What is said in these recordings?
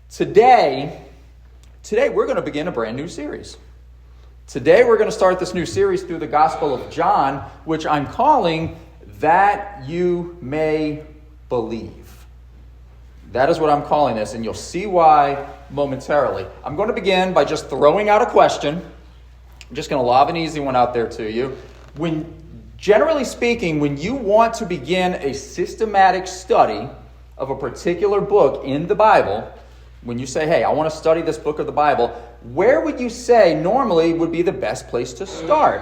Today we're going to begin a brand new series. Today we're going to start this new series through the Gospel of John, which I'm calling That You May Believe. That is what I'm calling this, and you'll see why momentarily. I'm going to begin by just throwing out a question. I'm just going to lob an easy one out there to you. Generally speaking, when you want to begin a systematic study of a particular book in the Bible, when you say, hey, I want to study this book of the Bible, where would you say normally would be the best place to start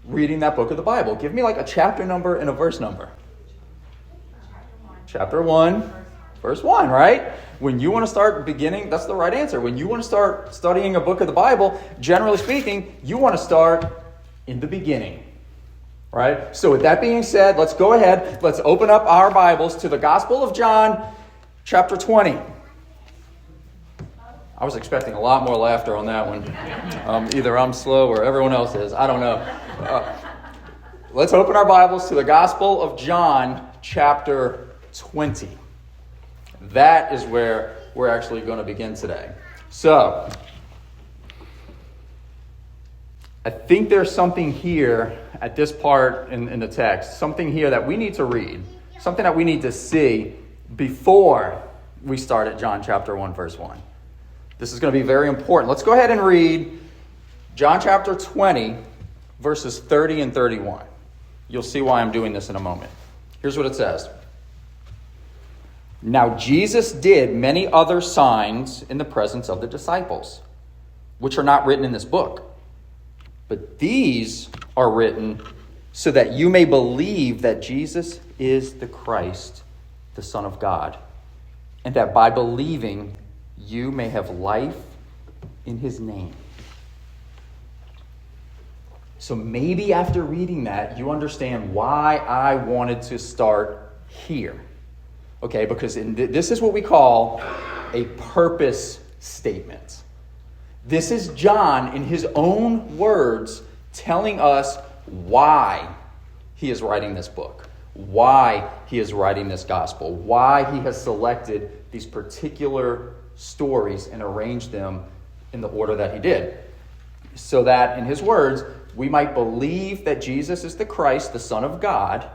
reading that book of the Bible? Give me like a chapter number and a verse number. Chapter 1, verse 1, right? When you want to start beginning, that's the right answer. When you want to start studying a book of the Bible, generally speaking, you want to start in the beginning. Right? So with that being said, let's go ahead. Let's open up our Bibles to the Gospel of John, chapter 20. I was expecting a lot more laughter on that one. Either I'm slow or everyone else is. I don't know. Let's open our Bibles to the Gospel of John, chapter 20. That is where we're actually going to begin today. So, I think there's something here at this part in the text, something here that we need to read, something that we need to see before we start at John chapter 1, verse 1. This is going to be very important. Let's go ahead and read John chapter 20, verses 30 and 31. You'll see why I'm doing this in a moment. Here's what it says. Now Jesus did many other signs in the presence of the disciples, which are not written in this book. But these are written so that you may believe that Jesus is the Christ, the Son of God, and that by believing you may have life in his name. So maybe after reading that, you understand why I wanted to start here. Okay, because this is what we call a purpose statement. This is John, in his own words, telling us why he is writing this book, why he is writing this gospel, why he has selected these particular stories and arranged them in the order that he did. So that, in his words, we might believe that Jesus is the Christ, the Son of God,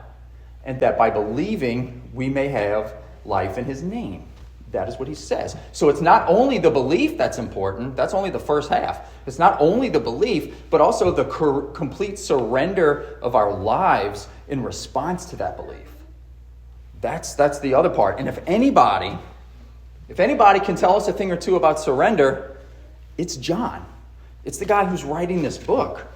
and that by believing we may have life in his name. That is what he says. So it's not only the belief that's important. That's only the first half. It's not only the belief, but also the complete surrender of our lives in response to that belief. That's the other part. And if anybody can tell us a thing or two about surrender, it's John. It's the guy who's writing this book.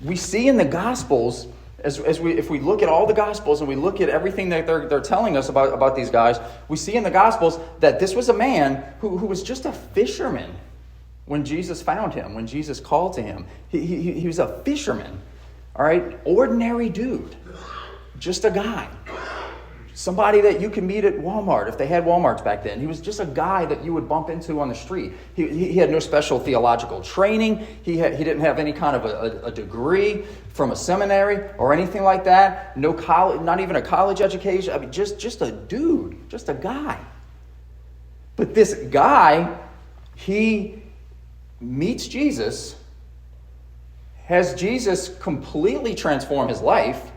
We see in the Gospels, if we look at all the Gospels and we look at everything that they're telling us about these guys, we see in the Gospels that this was a man who was just a fisherman when Jesus found him, when Jesus called to him. He was a fisherman, all right? Ordinary dude, just a guy. Somebody that you can meet at Walmart, if they had Walmarts back then. He was just a guy that you would bump into on the street. He had no special theological training. He didn't have any kind of a degree from a seminary or anything like that. No college, not even a college education. I mean, just a dude, just a guy. But this guy, he meets Jesus, has Jesus completely transform his life,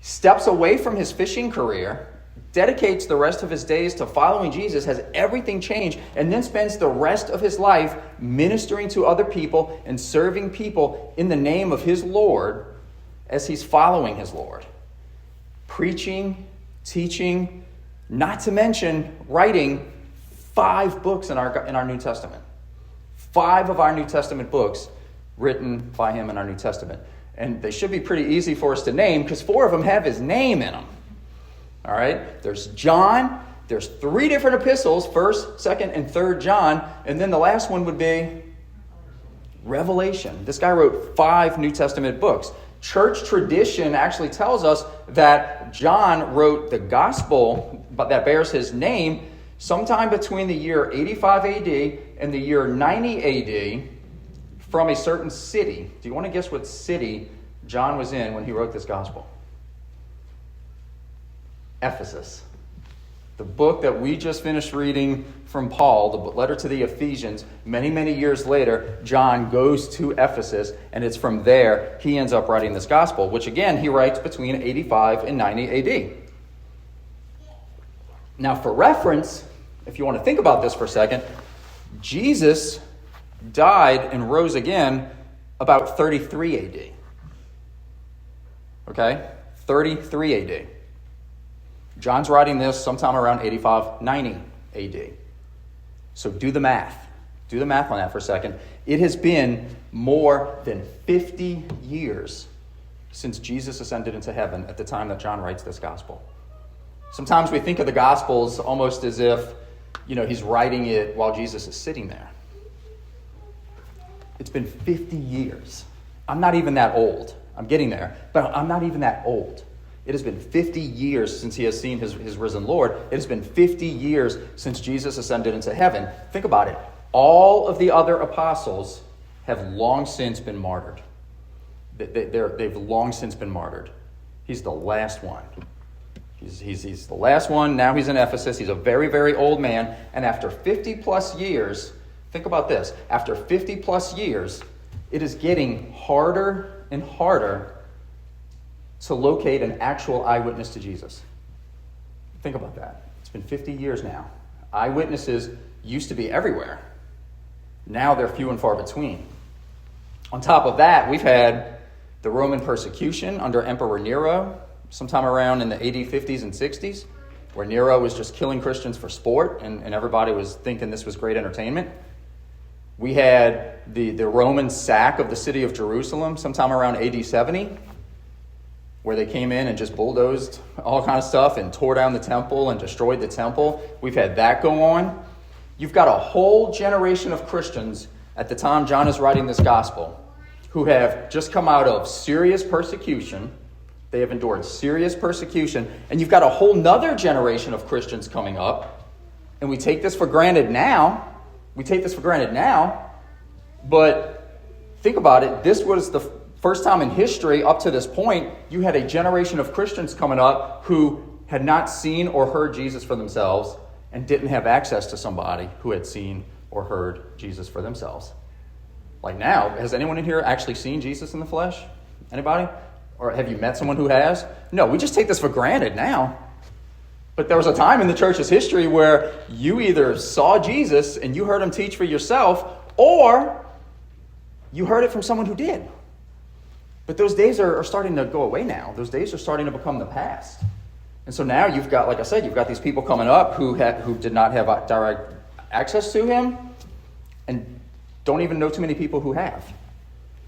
steps away from his fishing career, dedicates the rest of his days to following Jesus, has everything changed, and then spends the rest of his life ministering to other people and serving people in the name of his Lord as he's following his Lord. Preaching, teaching, not to mention writing 5 books in our New Testament. 5 of our New Testament books written by him in our New Testament. And they should be pretty easy for us to name because 4 of them have his name in them. All right? There's John. There's 3 different epistles, 1st, 2nd, and 3rd John. And then the last one would be Revelation. This guy wrote 5 New Testament books. Church tradition actually tells us that John wrote the gospel that bears his name sometime between the year 85 AD and the year 90 AD. From a certain city. Do you want to guess what city John was in when he wrote this gospel? Ephesus. The book that we just finished reading from Paul, the letter to the Ephesians, many, many years later, John goes to Ephesus, and it's from there he ends up writing this gospel, which again, he writes between 85 and 90 AD. Now, for reference, if you want to think about this for a second, Jesus died and rose again about 33 AD. Okay? 33 AD. John's writing this sometime around 85, 90 AD. So do the math. Do the math on that for a second. It has been more than 50 years since Jesus ascended into heaven at the time that John writes this gospel. Sometimes we think of the Gospels almost as if, he's writing it while Jesus is sitting there. It's been 50 years. I'm not even that old. I'm getting there, but I'm not even that old. It has been 50 years since he has seen his risen Lord. It has been 50 years since Jesus ascended into heaven. Think about it. All of the other apostles have long since been martyred. They've long since been martyred. He's the last one. He's the last one. Now he's in Ephesus. He's a very, very old man. And after 50 plus years, think about this. After 50 plus years, it is getting harder and harder to locate an actual eyewitness to Jesus. Think about that. It's been 50 years now. Eyewitnesses used to be everywhere. Now they're few and far between. On top of that, we've had the Roman persecution under Emperor Nero, sometime around in the AD 50s and 60s, where Nero was just killing Christians for sport, and everybody was thinking this was great entertainment. We had the Roman sack of the city of Jerusalem sometime around AD 70, where they came in and just bulldozed all kind of stuff and tore down the temple and destroyed the temple. We've had that go on. You've got a whole generation of Christians at the time John is writing this gospel who have just come out of serious persecution. They have endured serious persecution. And you've got a whole nother generation of Christians coming up. And we take this for granted now. But think about it. This was the first time in history up to this point, you had a generation of Christians coming up who had not seen or heard Jesus for themselves and didn't have access to somebody who had seen or heard Jesus for themselves. Like now, has anyone in here actually seen Jesus in the flesh? Anybody? Or have you met someone who has? No, we just take this for granted now. But there was a time in the church's history where you either saw Jesus and you heard him teach for yourself, or you heard it from someone who did. But those days are starting to go away now. Those days are starting to become the past. And so now you've got, like I said, you've got these people coming up who did not have direct access to him and don't even know too many people who have.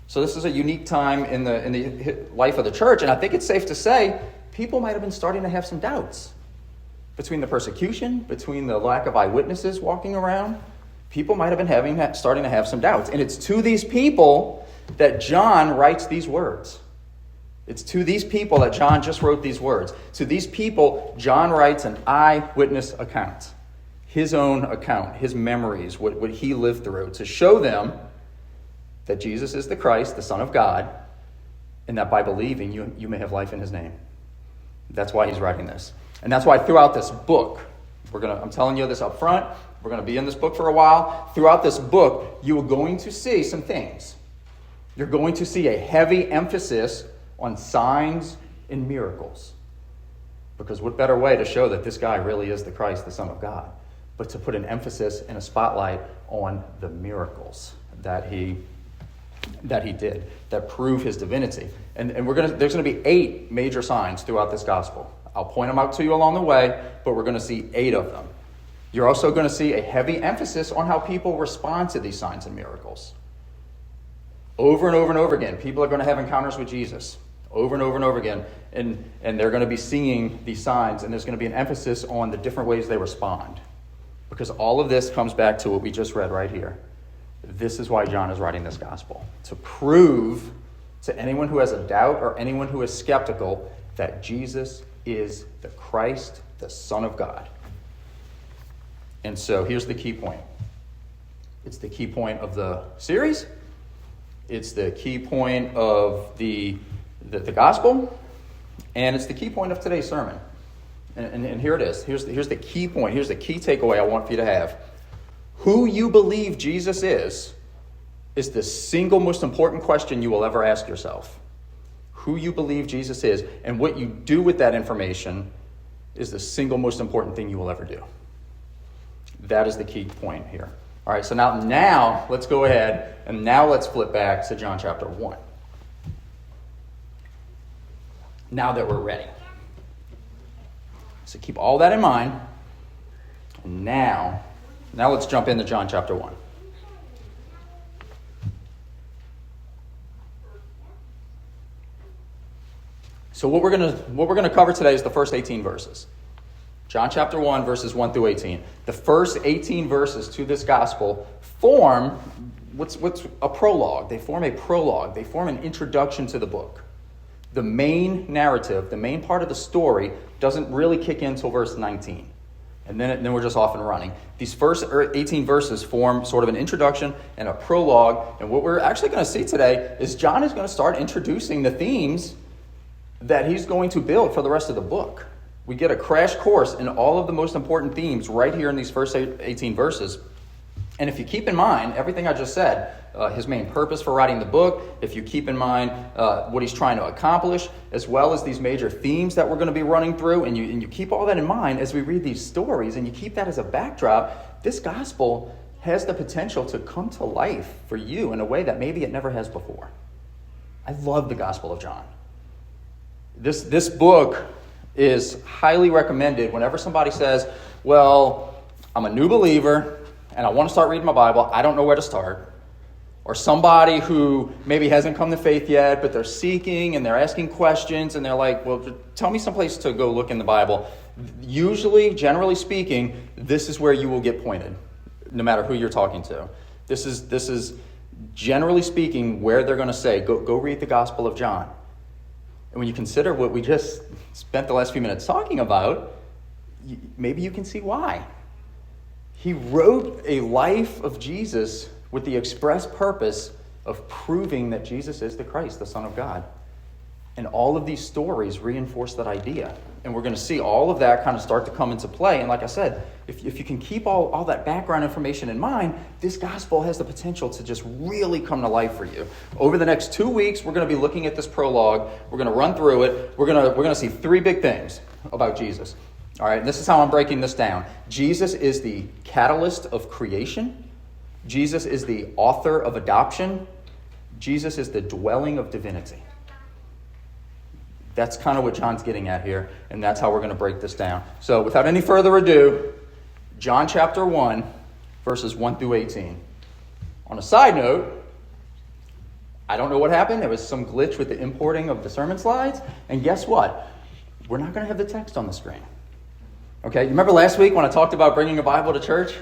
So this is a unique time in the life of the church, and I think it's safe to say people might have been starting to have some doubts. Between the persecution, between the lack of eyewitnesses walking around, people might have been starting to have some doubts. And it's to these people that John writes these words. It's to these people that John just wrote these words. To these people, John writes an eyewitness account. His own account, his memories, what he lived through, to show them that Jesus is the Christ, the Son of God, and that by believing you may have life in his name. That's why he's writing this. And that's why throughout this book, I'm telling you this up front, we're going to be in this book for a while. Throughout this book, you are going to see some things. You're going to see a heavy emphasis on signs and miracles. Because what better way to show that this guy really is the Christ, the Son of God, but to put an emphasis and a spotlight on the miracles that he did, that prove his divinity. And there's going to be 8 major signs throughout this gospel. I'll point them out to you along the way, but we're going to see 8 of them. You're also going to see a heavy emphasis on how people respond to these signs and miracles. Over and over and over again, people are going to have encounters with Jesus. Over and over and over again. And they're going to be seeing these signs, and there's going to be an emphasis on the different ways they respond. Because all of this comes back to what we just read right here. This is why John is writing this gospel. To prove to anyone who has a doubt or anyone who is skeptical that Jesus is the Christ, the Son of God. And so here's the key point. It's the key point of the series. It's the key point of the gospel. And it's the key point of today's sermon. And here it is. Here's the key point. Here's the key takeaway I want for you to have. Who you believe Jesus is the single most important question you will ever ask yourself. Who you believe Jesus is and what you do with that information is the single most important thing you will ever do. That is the key point here. All right, so now let's go ahead and now let's flip back to John chapter 1. Now that we're ready. So keep all that in mind. And now let's jump into John chapter 1. So what we're gonna cover today is the first 18 verses. John chapter 1, verses 1 through 18. The first 18 verses to this gospel form what's a prologue. They form a prologue. They form an introduction to the book. The main narrative, the main part of the story, doesn't really kick in until verse 19. And then we're just off and running. These first 18 verses form sort of an introduction and a prologue. And what we're actually going to see today is John is going to start introducing the themes that he's going to build for the rest of the book. We get a crash course in all of the most important themes right here in these first 18 verses. And if you keep in mind everything I just said, his main purpose for writing the book, if you keep in mind what he's trying to accomplish, as well as these major themes that we're going to be running through, and you keep all that in mind as we read these stories, and you keep that as a backdrop, this gospel has the potential to come to life for you in a way that maybe it never has before. I love the Gospel of John. This book is highly recommended whenever somebody says, well, I'm a new believer and I want to start reading my Bible. I don't know where to start. Or somebody who maybe hasn't come to faith yet, but they're seeking and they're asking questions and they're like, well, tell me someplace to go look in the Bible. Usually, generally speaking, this is where you will get pointed, no matter who you're talking to. This is generally speaking where they're going to say, go read the Gospel of John. And when you consider what we just spent the last few minutes talking about, maybe you can see why. He wrote a life of Jesus with the express purpose of proving that Jesus is the Christ, the Son of God. And all of these stories reinforce that idea. And we're going to see all of that kind of start to come into play. And like I said, if you can keep all that background information in mind, this gospel has the potential to just really come to life for you. Over the next 2 weeks, we're going to be looking at this prologue. We're going to run through it. We're going to see three big things about Jesus. All right, and this is how I'm breaking this down. Jesus is the catalyst of creation. Jesus is the author of adoption. Jesus is the dwelling of divinity. That's kind of what John's getting at here, and that's how we're going to break this down. So without any further ado, John chapter 1, verses 1 through 18. On a side note, I don't know what happened. There was some glitch with the importing of the sermon slides, and guess what? We're not going to have the text on the screen. Okay, you remember last week when I talked about bringing a Bible to church?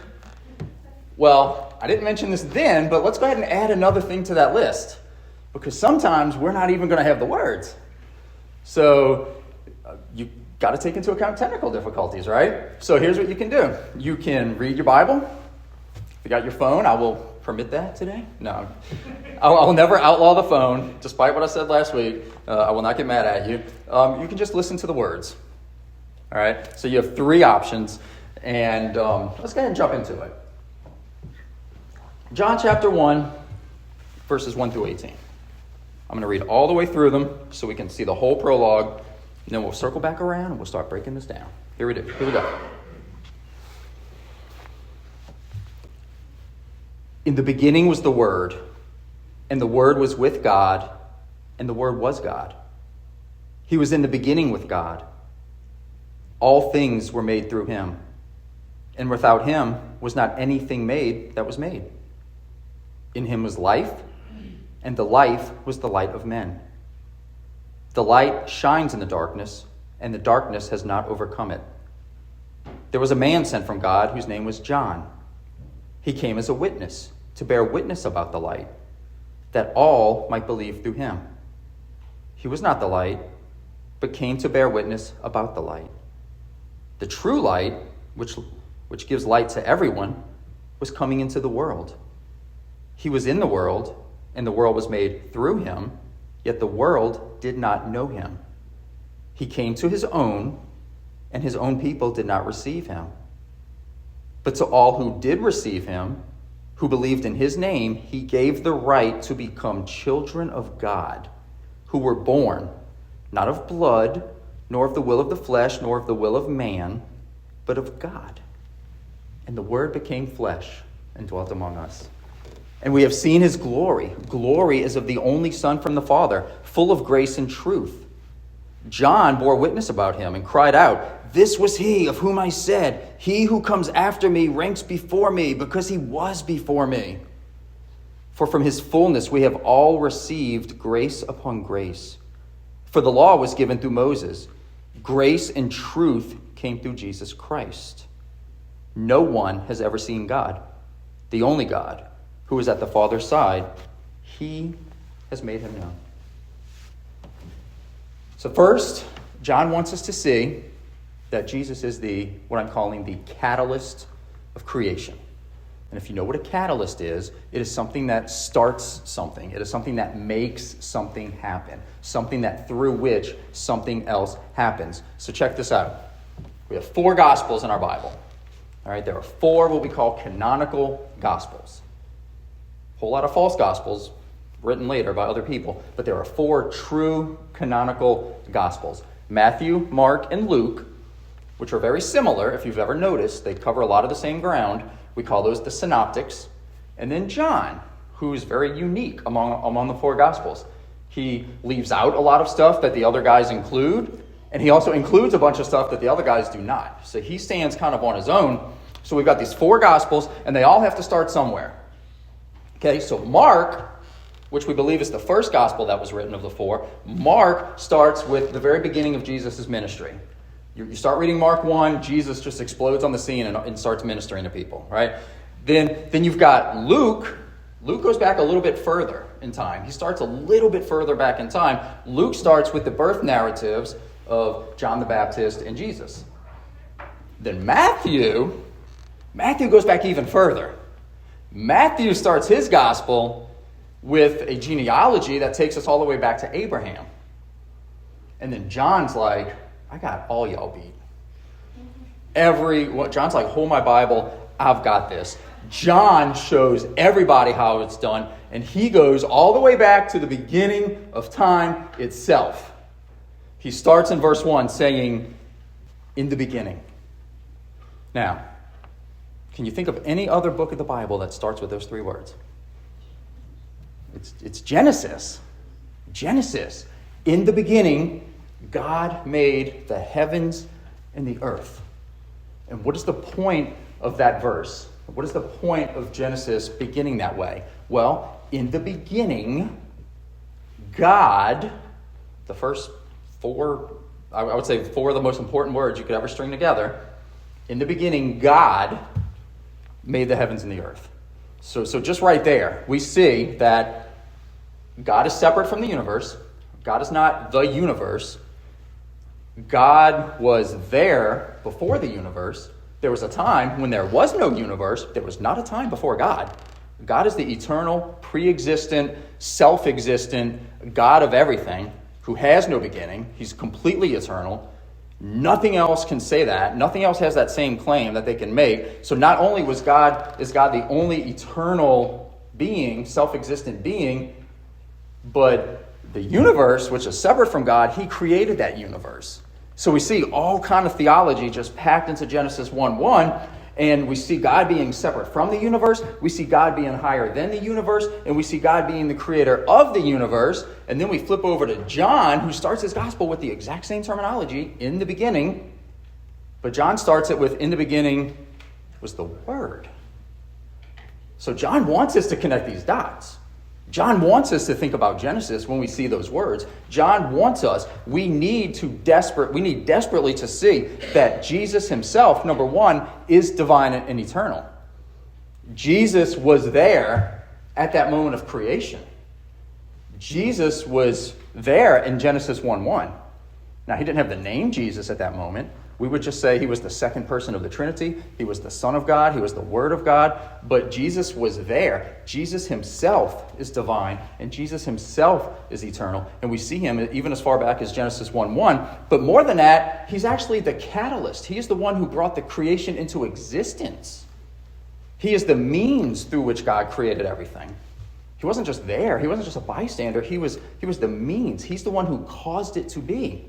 Well, I didn't mention this then, but let's go ahead and add another thing to that list, because sometimes we're not even going to have the words. So you got to take into account technical difficulties, right? So here's what you can do. You can read your Bible. If you got your phone, I will permit that today. No, I'll never outlaw the phone, despite what I said last week. I will not get mad at you. You can just listen to the words. All right? So you have three options, and let's go ahead and jump into it. John chapter 1, verses 1 through 18. I'm going to read all the way through them so we can see the whole prologue, and then we'll circle back around and we'll start breaking this down. Here we go. In the beginning was the Word, and the Word was with God, and the Word was God. He was in the beginning with God. All things were made through him, and without him was not anything made that was made. In him was life, and the life was the light of men. The light shines in the darkness, and the darkness has not overcome it. There was a man sent from God whose name was John. He came as a witness, to bear witness about the light, that all might believe through him. He was not the light, but came to bear witness about the light. The true light, which gives light to everyone, was coming into the world. He was in the world, and the world was made through him, yet the world did not know him. He came to his own, and his own people did not receive him. But to all who did receive him, who believed in his name, he gave the right to become children of God, who were born not of blood, nor of the will of the flesh, nor of the will of man, but of God. And the Word became flesh and dwelt among us. And we have seen his glory. Glory is of the only Son from the Father, full of grace and truth. John bore witness about him and cried out, "This was he of whom I said, 'He who comes after me ranks before me, because he was before me.' For from his fullness we have all received grace upon grace. For the law was given through Moses. Grace and truth came through Jesus Christ. No one has ever seen God, the only God, who is at the Father's side. He has made him known." So first, John wants us to see that Jesus is what I'm calling the catalyst of creation. And if you know what a catalyst is, it is something that starts something. It is something that makes something happen. Something that through which something else happens. So check this out. We have 4 Gospels in our Bible. All right, there are 4 what we call canonical Gospels. A whole lot of false Gospels written later by other people, but there are 4 true canonical Gospels. Matthew, Mark, and Luke, which are very similar. If you've ever noticed, they cover a lot of the same ground. We call those the synoptics. And then John, who's very unique among the 4 Gospels. He leaves out a lot of stuff that the other guys include, and he also includes a bunch of stuff that the other guys do not. So he stands kind of on his own. So we've got these 4 Gospels, and they all have to start somewhere. Okay, so Mark, which we believe is the first Gospel that was written of the 4, Mark starts with the very beginning of Jesus' ministry. You start reading Mark 1, Jesus just explodes on the scene and starts ministering to people, right? Then you've got Luke. Luke goes back a little bit further in time. He starts a little bit further back in time. Luke starts with the birth narratives of John the Baptist and Jesus. Then Matthew goes back even further. Matthew starts his gospel with a genealogy that takes us all the way back to Abraham. And then John's like, I got all y'all beat. John's like, hold my Bible, I've got this. John shows everybody how it's done, and he goes all the way back to the beginning of time itself. He starts in verse 1 saying, "In the beginning." Now, can you think of any other book of the Bible that starts with those 3 words? It's Genesis. Genesis. In the beginning, God made the heavens and the earth. And what is the point of that verse? What is the point of Genesis beginning that way? Well, in the beginning, God, the first 4, I would say 4 of the most important words you could ever string together. In the beginning, God made the heavens and the earth. So just right there, we see that God is separate from the universe. God is not the universe. God was there before the universe. There was a time when there was no universe. There was not a time before God. God is the eternal, pre-existent, self-existent God of everything who has no beginning. He's completely eternal. Nothing else can say that. Nothing else has that same claim that they can make. So not only is God the only eternal being, self-existent being, but the universe, which is separate from God, he created that universe. So we see all kind of theology just packed into Genesis 1:1, and we see God being separate from the universe, we see God being higher than the universe, and we see God being the creator of the universe. And then we flip over to John, who starts his gospel with the exact same terminology, in the beginning. But John starts it with, in the beginning was the Word. So John wants us to connect these dots. John wants us to think about Genesis when we see those words. John wants us. We need desperately to see that Jesus himself, number 1, is divine and eternal. Jesus was there at that moment of creation. Jesus was there in Genesis 1:1. Now, he didn't have the name Jesus at that moment. We would just say he was the second person of the Trinity. He was the Son of God. He was the Word of God. But Jesus was there. Jesus himself is divine, and Jesus himself is eternal. And we see him even as far back as Genesis 1:1. But more than that, he's actually the catalyst. He is the one who brought the creation into existence. He is the means through which God created everything. He wasn't just there. He wasn't just a bystander. He was the means. He's the one who caused it to be.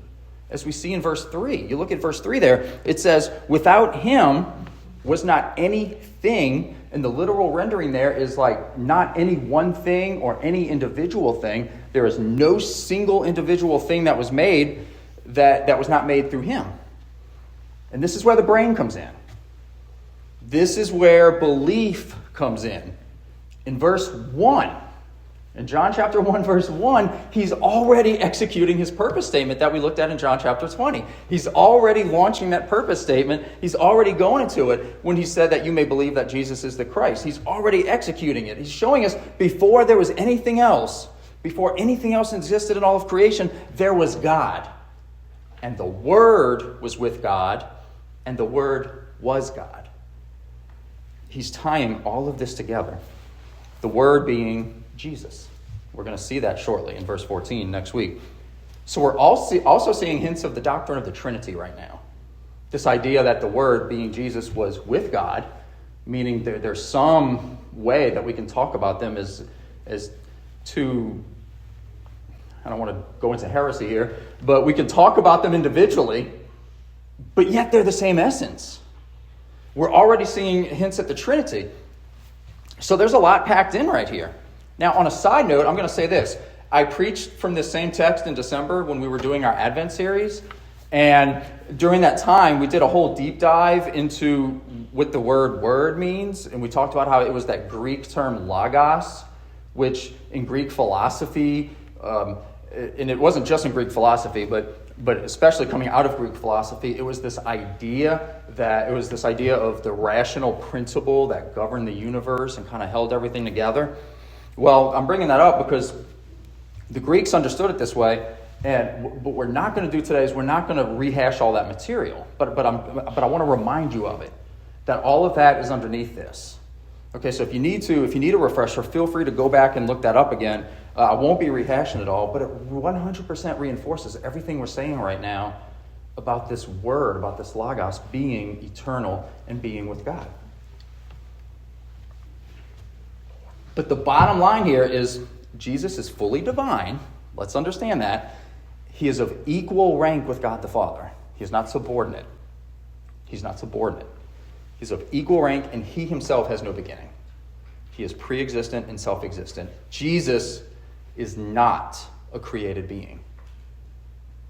As we see in verse 3. You look at verse 3 there. It says, without him was not anything. And the literal rendering there is like not any one thing or any individual thing. There is no single individual thing that was made that was not made through him. And this is where the brain comes in. This is where belief comes in. In verse 1, in John chapter 1, verse 1, he's already executing his purpose statement that we looked at in John chapter 20. He's already launching that purpose statement. He's already going into it when he said that you may believe that Jesus is the Christ. He's already executing it. He's showing us before there was anything else, before anything else existed in all of creation, there was God. And the Word was with God, and the Word was God. He's tying all of this together. The Word being Jesus. We're going to see that shortly in verse 14 next week. So we're also seeing hints of the doctrine of the Trinity right now. This idea that the Word, being Jesus, was with God, meaning there's some way that we can talk about them as two, I don't want to go into heresy here, but we can talk about them individually, but yet they're the same essence. We're already seeing hints at the Trinity. So there's a lot packed in right here. Now, on a side note, I'm going to say this. I preached from this same text in December when we were doing our Advent series. And during that time, we did a whole deep dive into what the word means. And we talked about how it was that Greek term logos, which in Greek philosophy, and it wasn't just in Greek philosophy, but especially coming out of Greek philosophy, it was this idea of the rational principle that governed the universe and kind of held everything together. Well, I'm bringing that up because the Greeks understood it this way, and what we're not going to do today is we're not going to rehash all that material, but I want to remind you of it, that all of that is underneath this. Okay, so if you need a refresher, feel free to go back and look that up again. I won't be rehashing it all, but it 100% reinforces everything we're saying right now about this word, about this logos being eternal and being with God. But the bottom line here is Jesus is fully divine. Let's understand that. He is of equal rank with God the Father. He is not subordinate. He's not subordinate. He's of equal rank, and he himself has no beginning. He is pre-existent and self-existent. Jesus is not a created being.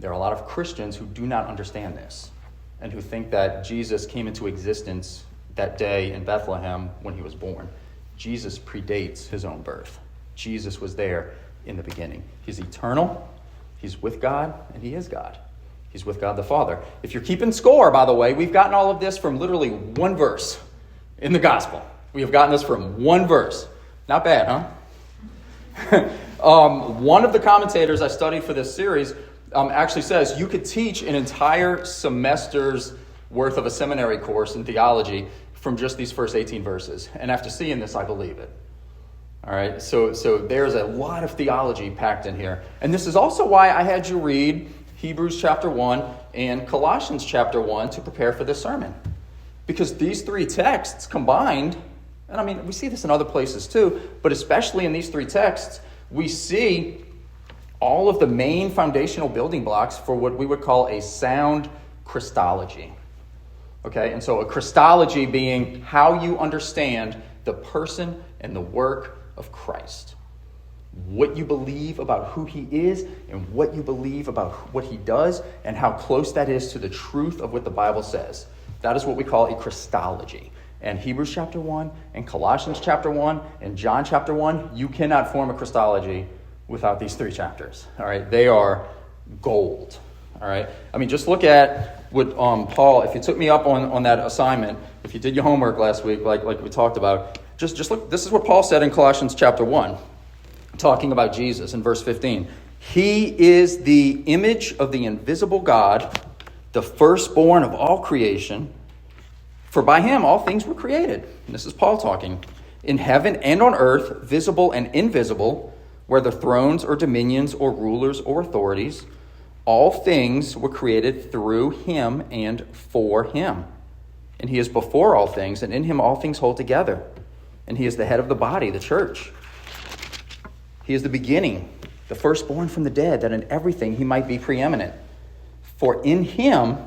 There are a lot of Christians who do not understand this and who think that Jesus came into existence that day in Bethlehem when he was born. Jesus predates his own birth. Jesus was there in the beginning. He's eternal, he's with God, and he is God. He's with God the Father. If you're keeping score, by the way, we've gotten all of this from literally one verse in the gospel. We have gotten this from one verse. Not bad, huh? One of the commentators I studied for this series actually says you could teach an entire semester's worth of a seminary course in theology from just these first 18 verses. And after seeing this, I believe it. All right, so there's a lot of theology packed in here. And this is also why I had you read Hebrews chapter 1 and Colossians chapter 1 to prepare for this sermon. Because these three texts combined, and I mean, we see this in other places too, but especially in these three texts, we see all of the main foundational building blocks for what we would call a sound Christology. Okay, and so a Christology being how you understand the person and the work of Christ. What you believe about who he is and what you believe about what he does and how close that is to the truth of what the Bible says. That is what we call a Christology. And Hebrews chapter 1 and Colossians chapter 1 and John chapter 1, you cannot form a Christology without these three chapters. All right, they are gold. All right, I mean, just look at what Paul, if you took me up on that assignment, if you did your homework last week, like we talked about, just look, this is what Paul said in Colossians chapter 1, talking about Jesus in verse 15. He is the image of the invisible God, the firstborn of all creation. For by him all things were created. And this is Paul talking. In heaven and on earth, visible and invisible, whether thrones or dominions or rulers or authorities, all things were created through him and for him. And he is before all things, and in him all things hold together. And he is the head of the body, the church. He is the beginning, the firstborn from the dead, that in everything he might be preeminent. For in him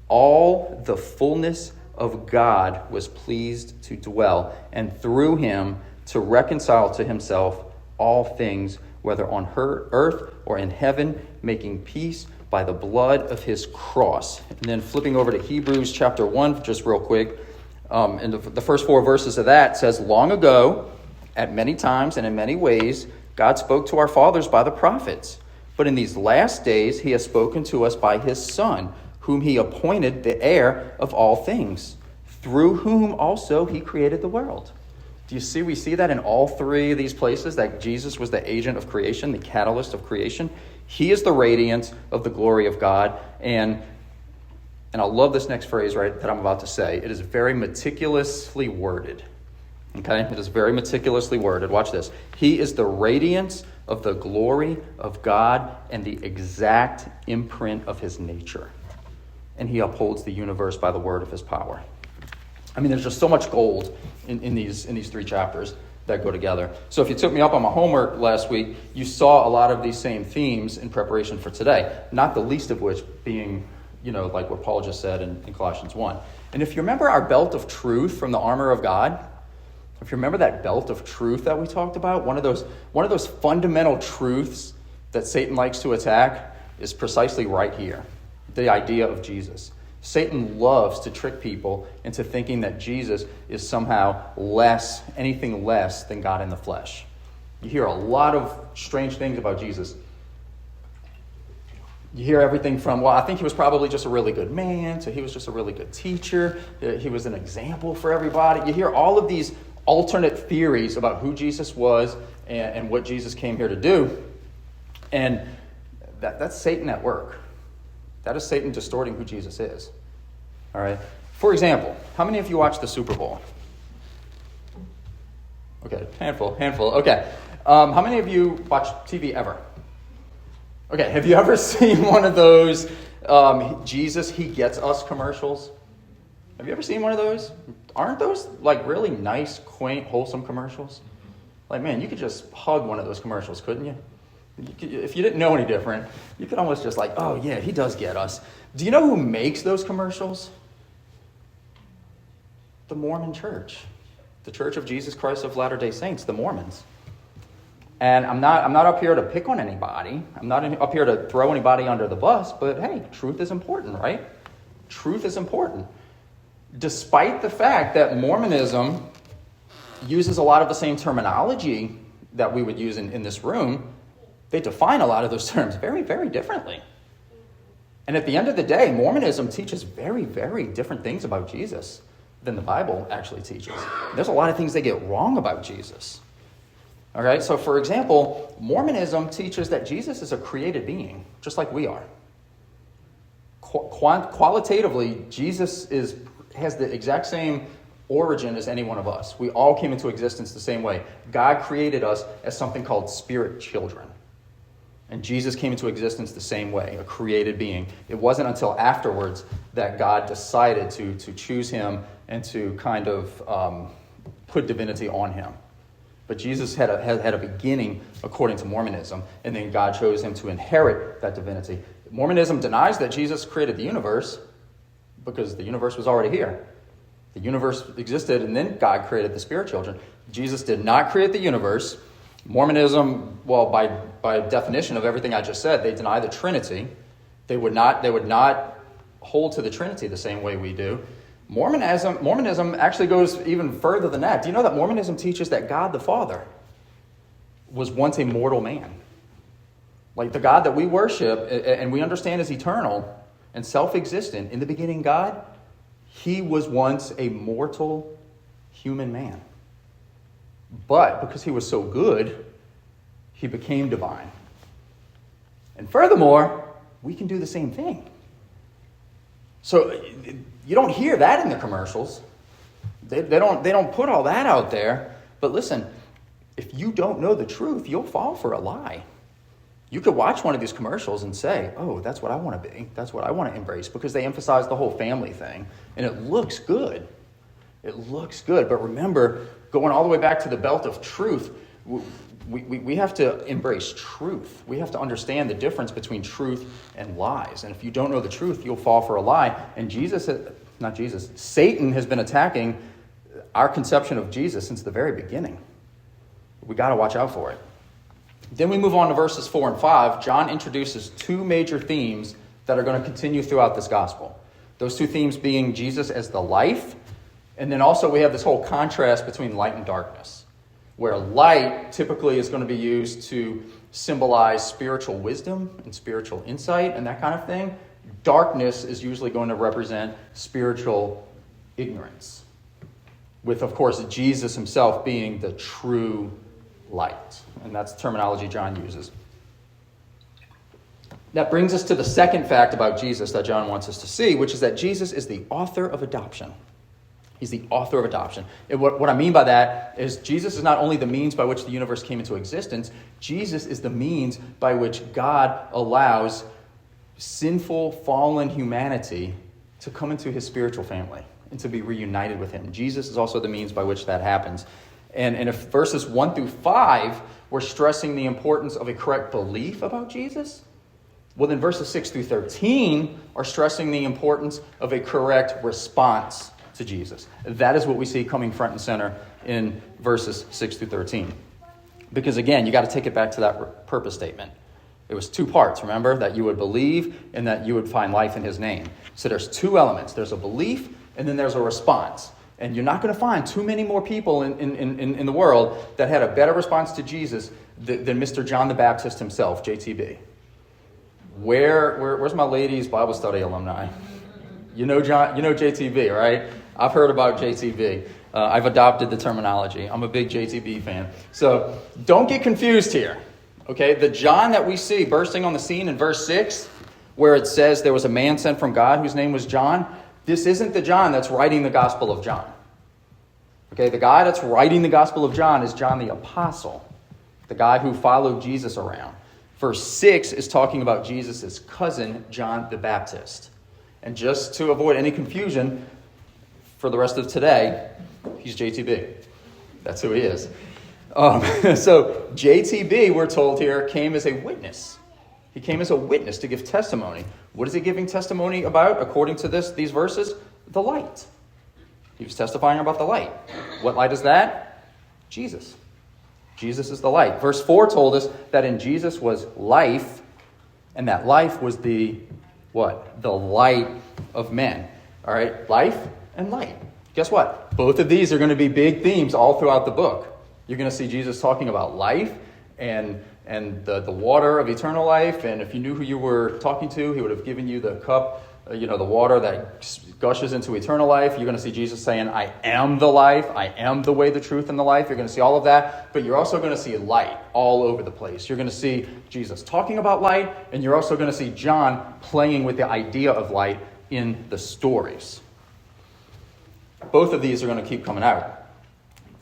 all the fullness of God was pleased to dwell, and through him to reconcile to himself all things, whether on earth or in heaven, making peace by the blood of his cross. And then flipping over to Hebrews chapter 1, just real quick, and the first 4 verses of that says, long ago, at many times and in many ways, God spoke to our fathers by the prophets. But in these last days, he has spoken to us by his Son, whom he appointed the heir of all things, through whom also he created the world. Do you see? We see that in all 3 of these places, that Jesus was the agent of creation, the catalyst of creation. He is the radiance of the glory of God. And I love this next phrase, right, that I'm about to say. It is very meticulously worded. Okay? It is very meticulously worded. Watch this. He is the radiance of the glory of God and the exact imprint of his nature. And he upholds the universe by the word of his power. I mean, there's just so much gold in these 3 chapters that go together. So if you took me up on my homework last week, you saw a lot of these same themes in preparation for today, not the least of which being, like what Paul just said in Colossians 1. And if you remember our belt of truth from the armor of God, if you remember that belt of truth that we talked about, one of those fundamental truths that Satan likes to attack is precisely right here. The idea of Jesus. Satan loves to trick people into thinking that Jesus is somehow anything less than God in the flesh. You hear a lot of strange things about Jesus. You hear everything from, well, I think he was probably just a really good man, to he was just a really good teacher, he was an example for everybody. You hear all of these alternate theories about who Jesus was and what Jesus came here to do. And that's Satan at work. That is Satan distorting who Jesus is. All right. For example, how many of you watch the Super Bowl? Okay, handful. Okay. How many of you watch TV ever? Okay, have you ever seen one of those Jesus, he gets us commercials? Have you ever seen one of those? Aren't those like really nice, quaint, wholesome commercials? Like, man, you could just hug one of those commercials, couldn't you? If you didn't know any different, you could almost just like, oh yeah, he does get us. Do you know who makes those commercials? The Mormon Church. The Church of Jesus Christ of Latter-day Saints, the Mormons. And I'm not up here to pick on anybody. I'm not up here to throw anybody under the bus, but hey, truth is important, right? Truth is important. Despite the fact that Mormonism uses a lot of the same terminology that we would use in this room, they define a lot of those terms very, very differently. And at the end of the day, Mormonism teaches very, very different things about Jesus than the Bible actually teaches. There's a lot of things they get wrong about Jesus. All right, so for example, Mormonism teaches that Jesus is a created being, just like we are. Qualitatively, Jesus has the exact same origin as any one of us. We all came into existence the same way. God created us as something called spirit children. And Jesus came into existence the same way, a created being. It wasn't until afterwards that God decided to choose him and to kind of put divinity on him. But Jesus had a beginning according to Mormonism, and then God chose him to inherit that divinity. Mormonism denies that Jesus created the universe because the universe was already here. The universe existed, and then God created the spirit children. Jesus did not create the universe. Mormonism, well, by definition of everything I just said, they deny the Trinity. They would not hold to the Trinity the same way we do. Mormonism actually goes even further than that. Do you know that Mormonism teaches that God the Father was once a mortal man? Like the God that we worship and we understand is eternal and self-existent. In the beginning, God, he was once a mortal human man. But because he was so good, he became divine. And furthermore, we can do the same thing. So you don't hear that in the commercials. They don't put all that out there. But listen, if you don't know the truth, you'll fall for a lie. You could watch one of these commercials and say, oh, that's what I want to be. That's what I want to embrace, because they emphasize the whole family thing. And it looks good. It looks good. But remember, going all the way back to the belt of truth, we have to embrace truth. We have to understand the difference between truth and lies. And if you don't know the truth, you'll fall for a lie. And Satan has been attacking our conception of Jesus since the very beginning. We got to watch out for it. Then we move on to verses 4 and 5. John introduces two major themes that are going to continue throughout this gospel. Those two themes being Jesus as the life, and then also we have this whole contrast between light and darkness, where light typically is going to be used to symbolize spiritual wisdom and spiritual insight and that kind of thing. Darkness is usually going to represent spiritual ignorance, with, of course, Jesus himself being the true light. And that's the terminology John uses. That brings us to the second fact about Jesus that John wants us to see, which is that Jesus is the author of adoption. He's the author of adoption. And what I mean by that is Jesus is not only the means by which the universe came into existence, Jesus is the means by which God allows sinful, fallen humanity to come into his spiritual family and to be reunited with him. Jesus is also the means by which that happens. And if verses 1 through 5 were stressing the importance of a correct belief about Jesus, well, then verses 6 through 13 are stressing the importance of a correct response to Jesus. That is what we see coming front and center in verses 6 through 13. Because again, you got to take it back to that purpose statement. It was two parts, remember, that you would believe and that you would find life in his name. So there's two elements. There's a belief and then there's a response. And you're not going to find too many more people in the world that had a better response to Jesus than Mr. John the Baptist himself, JTB. Where's my ladies' Bible study alumni? You know JTB, right? I've heard about JTB. I've adopted the terminology. I'm a big JTB fan. So don't get confused here. Okay, the John that we see bursting on the scene in verse 6, where it says there was a man sent from God whose name was John, this isn't the John that's writing the Gospel of John. Okay, the guy that's writing the Gospel of John is John the Apostle, the guy who followed Jesus around. Verse 6 is talking about Jesus' cousin, John the Baptist. And just to avoid any confusion for the rest of today, he's JTB. That's who he is. So JTB, we're told here, came as a witness. He came as a witness to give testimony. What is he giving testimony about, according to these verses? The light. He was testifying about the light. What light is that? Jesus. Jesus is the light. Verse 4 told us that in Jesus was life, and that life was the what? The light of men. All right? Life and light. Guess what? Both of these are going to be big themes all throughout the book. You're going to see Jesus talking about life and the water of eternal life. And if you knew who you were talking to, he would have given you the cup, the water that gushes into eternal life. You're going to see Jesus saying, I am the life. I am the way, the truth, and the life. You're going to see all of that. But you're also going to see light all over the place. You're going to see Jesus talking about light. And you're also going to see John playing with the idea of light in the stories. Both of these are going to keep coming out.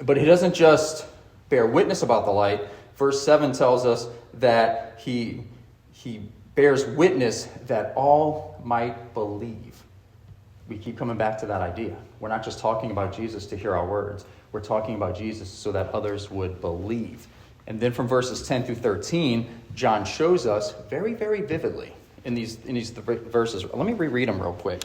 But he doesn't just bear witness about the light. Verse 7 tells us that he bears witness that all might believe. We keep coming back to that idea. We're not just talking about Jesus to hear our words. We're talking about Jesus so that others would believe. And then from verses 10 through 13, John shows us very, very vividly in these verses. Let me reread them real quick.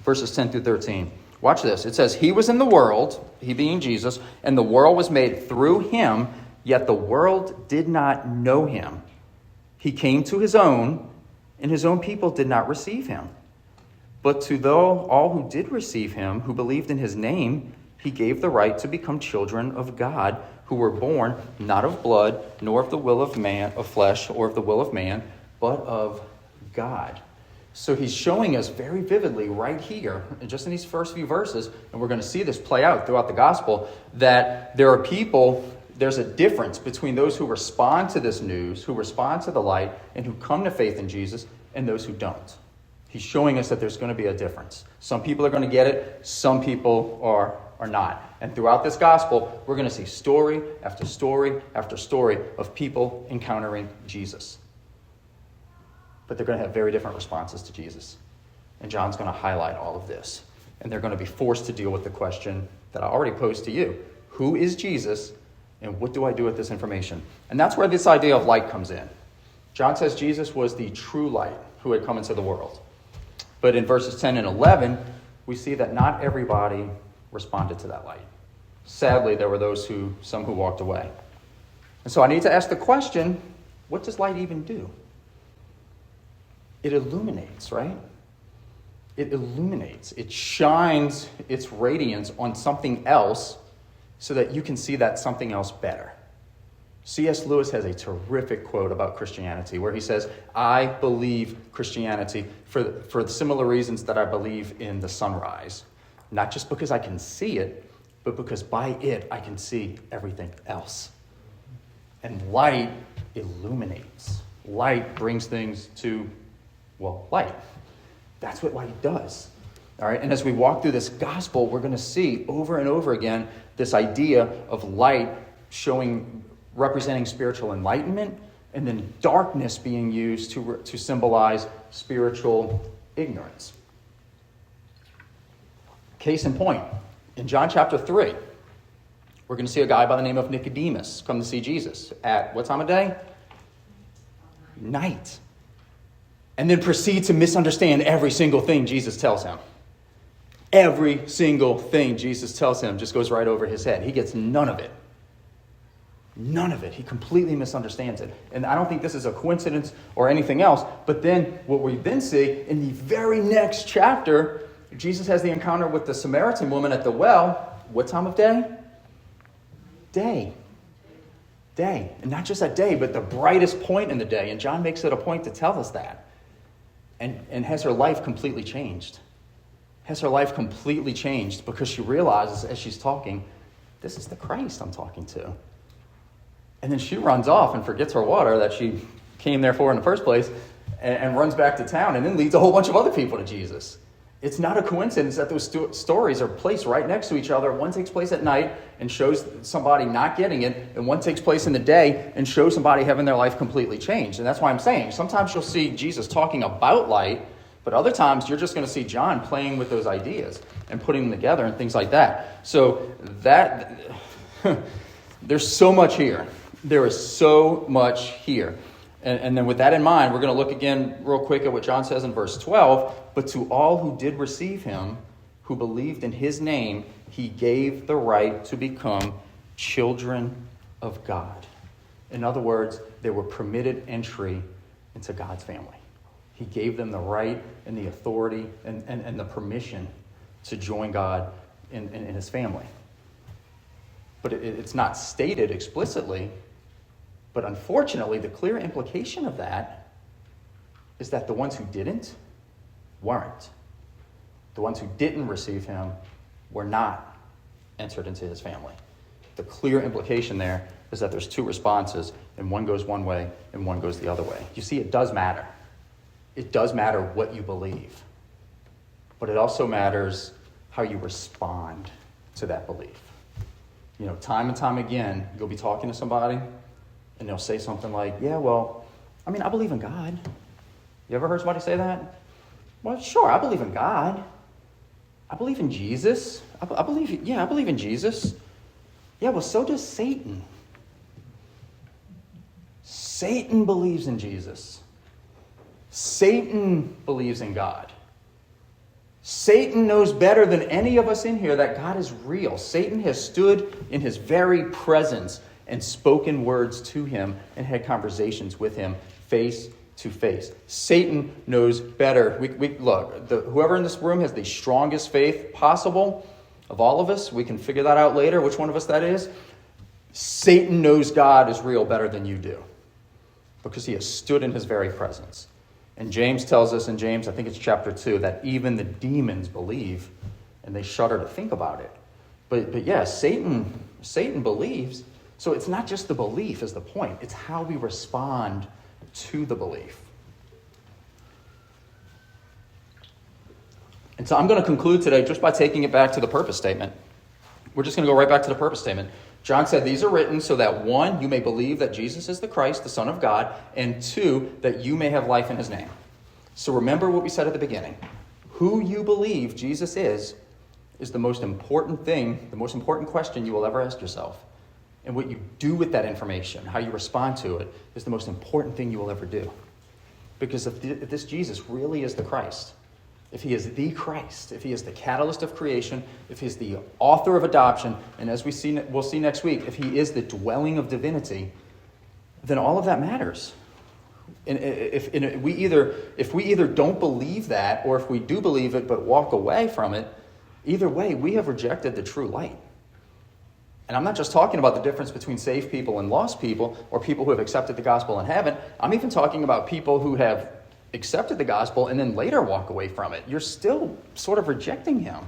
Verses 10 through 13. Watch this. It says, he was in the world, he being Jesus, and the world was made through him, yet the world did not know him. He came to his own, and his own people did not receive him. But to all who did receive him, who believed in his name, he gave the right to become children of God, who were born not of blood, nor of the will of man, of flesh, or of the will of man, but of God. So he's showing us very vividly right here, just in these first few verses, and we're going to see this play out throughout the gospel, that there are people there's a difference between those who respond to this news, who respond to the light, and who come to faith in Jesus, and those who don't. He's showing us that there's going to be a difference. Some people are going to get it, some people are not. And throughout this gospel, we're going to see story after story after story of people encountering Jesus. But they're going to have very different responses to Jesus. And John's going to highlight all of this. And they're going to be forced to deal with the question that I already posed to you. Who is Jesus, and what do I do with this information? And that's where this idea of light comes in. John says Jesus was the true light who had come into the world. But in verses 10 and 11, we see that not everybody responded to that light. Sadly, there were some who walked away. And so I need to ask the question, what does light even do? It illuminates, right? It illuminates. It shines its radiance on something else so that you can see that something else better. C.S. Lewis has a terrific quote about Christianity where he says, I believe Christianity for similar reasons that I believe in the sunrise. Not just because I can see it, but because by it I can see everything else. And light illuminates. Light brings things to, light. That's what light does. All right, and as we walk through this gospel, we're going to see over and over again this idea of light representing spiritual enlightenment, and then darkness being used to symbolize spiritual ignorance. Case in point, in John chapter 3, we're going to see a guy by the name of Nicodemus come to see Jesus at what time of day? Night. And then proceed to misunderstand every single thing Jesus tells him. Every single thing Jesus tells him just goes right over his head. He gets none of it. None of it. He completely misunderstands it. And I don't think this is a coincidence or anything else. But then what we then see in the very next chapter, Jesus has the encounter with the Samaritan woman at the well. What time of day? Day. Day. And not just that day, but the brightest point in the day. And John makes it a point to tell us that. And has her life completely changed. Has her life completely changed because she realizes as she's talking, this is the Christ I'm talking to. And then she runs off and forgets her water that she came there for in the first place and runs back to town and then leads a whole bunch of other people to Jesus. It's not a coincidence that those stories are placed right next to each other. One takes place at night and shows somebody not getting it, and one takes place in the day and shows somebody having their life completely changed. And that's why I'm saying sometimes you'll see Jesus talking about light, but other times you're just going to see John playing with those ideas and putting them together and things like that. So that there's so much here. There is so much here. And then with that in mind, we're going to look again real quick at what John says in verse 12. But to all who did receive him, who believed in his name, he gave the right to become children of God. In other words, they were permitted entry into God's family. He gave them the right and the authority and the permission to join God in his family. But it's not stated explicitly. But unfortunately, the clear implication of that is that the ones who didn't weren't. The ones who didn't receive him were not entered into his family. The clear implication there is that there's two responses, and one goes one way and one goes the other way. You see, it does matter. It does matter what you believe. But it also matters how you respond to that belief. You know, time and time again, you'll be talking to somebody, and they'll say something like, I believe in God. You ever heard somebody say that? Well, sure, I believe in God. I believe in Jesus. I believe in Jesus. Yeah, well, so does Satan. Satan believes in Jesus. Satan believes in God. Satan knows better than any of us in here that God is real. Satan has stood in his very presence and spoken words to him and had conversations with him face to face. Satan knows better. Whoever in this room has the strongest faith possible of all of us, we can figure that out later, which one of us that is. Satan knows God is real better than you do because he has stood in his very presence. And James tells us in James, I think it's chapter 2, that even the demons believe and they shudder to think about it. But yeah, Satan believes. So it's not just the belief is the point. It's how we respond to the belief. And so I'm going to conclude today just by taking it back to the purpose statement. We're just going to go right back to the purpose statement. John said, these are written so that 1, you may believe that Jesus is the Christ, the Son of God, and 2, that you may have life in his name. So remember what we said at the beginning. Who you believe Jesus is the most important thing, the most important question you will ever ask yourself. And what you do with that information, how you respond to it, is the most important thing you will ever do. Because if this Jesus really is the Christ, if he is the Christ, if he is the catalyst of creation, if he's the author of adoption, and as we'll see next week, if he is the dwelling of divinity, then all of that matters. And if we either don't believe that, or if we do believe it but walk away from it, either way, we have rejected the true light. And I'm not just talking about the difference between saved people and lost people, or people who have accepted the gospel and haven't. I'm even talking about people who have accepted the gospel and then later walk away from it. You're still sort of rejecting him.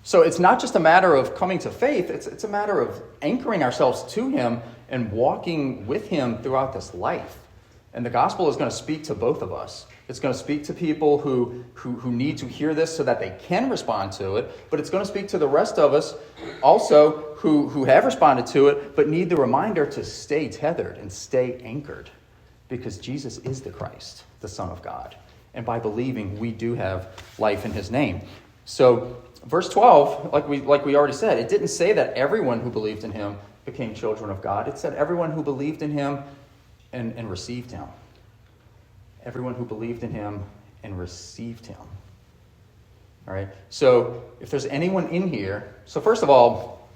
So it's not just a matter of coming to faith. It's a matter of anchoring ourselves to him and walking with him throughout this life. And the gospel is going to speak to both of us. It's going to speak to people who need to hear this so that they can respond to it. But it's going to speak to the rest of us also who have responded to it, but need the reminder to stay tethered and stay anchored. Because Jesus is the Christ, the Son of God. And by believing, we do have life in his name. So verse 12, like we already said, it didn't say that everyone who believed in him became children of God. It said everyone who believed in him and received him. Everyone who believed in him and received him. All right. So if there's anyone in here, so first of all,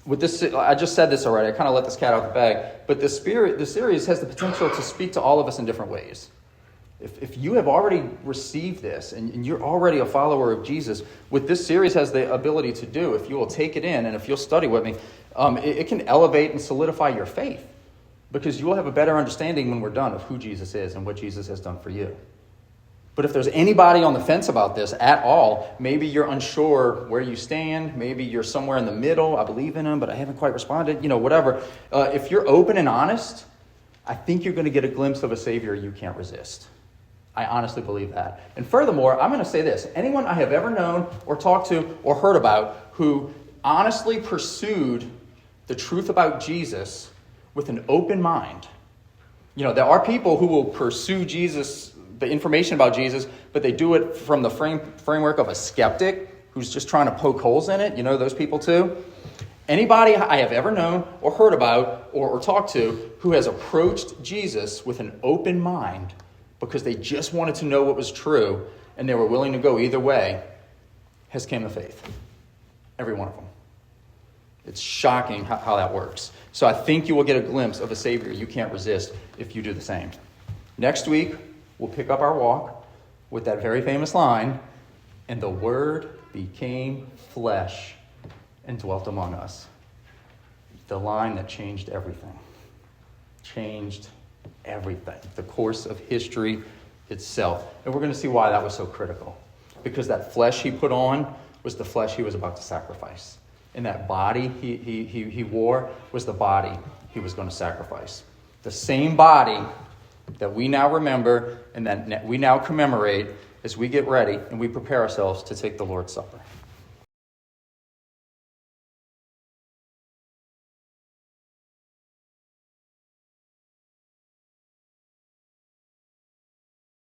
with this, I just said this already. I kind of let this cat out of the bag. But the series has the potential to speak to all of us in different ways. If you have already received this and you're already a follower of Jesus, what this series has the ability to do, if you will take it in and if you'll study with me, it can elevate and solidify your faith. Because you will have a better understanding when we're done of who Jesus is and what Jesus has done for you. But if there's anybody on the fence about this at all, maybe you're unsure where you stand, maybe you're somewhere in the middle, I believe in him, but I haven't quite responded, whatever. If you're open and honest, I think you're going to get a glimpse of a Savior you can't resist. I honestly believe that. And furthermore, I'm going to say this. Anyone I have ever known or talked to or heard about who honestly pursued the truth about Jesus with an open mind. There are people who will pursue Jesus, the information about Jesus, but they do it from the framework of a skeptic who's just trying to poke holes in it. Those people too. Anybody I have ever known or heard about or talked to who has approached Jesus with an open mind because they just wanted to know what was true and they were willing to go either way has came to faith. Every one of them. It's shocking how that works. So I think you will get a glimpse of a Savior you can't resist if you do the same. Next week, we'll pick up our walk with that very famous line, and the Word became flesh and dwelt among us. The line that changed everything. Changed everything. The course of history itself. And we're going to see why that was so critical. Because that flesh he put on was the flesh he was about to sacrifice. And that body he wore was the body he was going to sacrifice. The same body that we now remember and that we now commemorate as we get ready and we prepare ourselves to take the Lord's Supper.